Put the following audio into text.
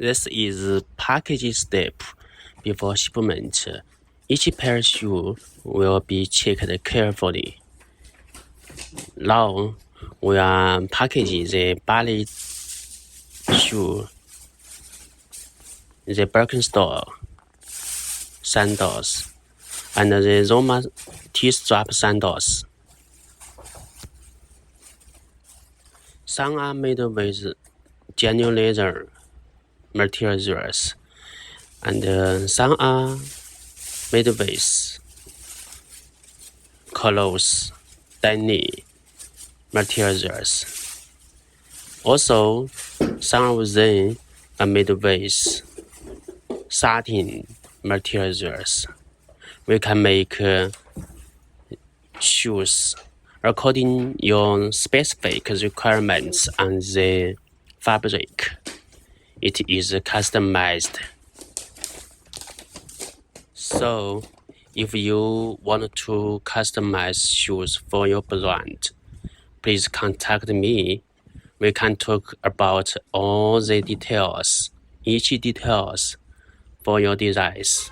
This is packaging step before shipment. Each pair of shoes will be checked carefully. Now, we are packaging the ballet shoe, the Birkenstock sandals, and the Roma T-strap sandals. Some are made with genuine leather materials, and some are made with clothes, denim materials. Also, some of them are made with satin materials. We can make shoes according your specific requirements on the fabric. It is customized. So, if you want to customize shoes for your brand, please contact me. We can talk about all the details, each details for your designs.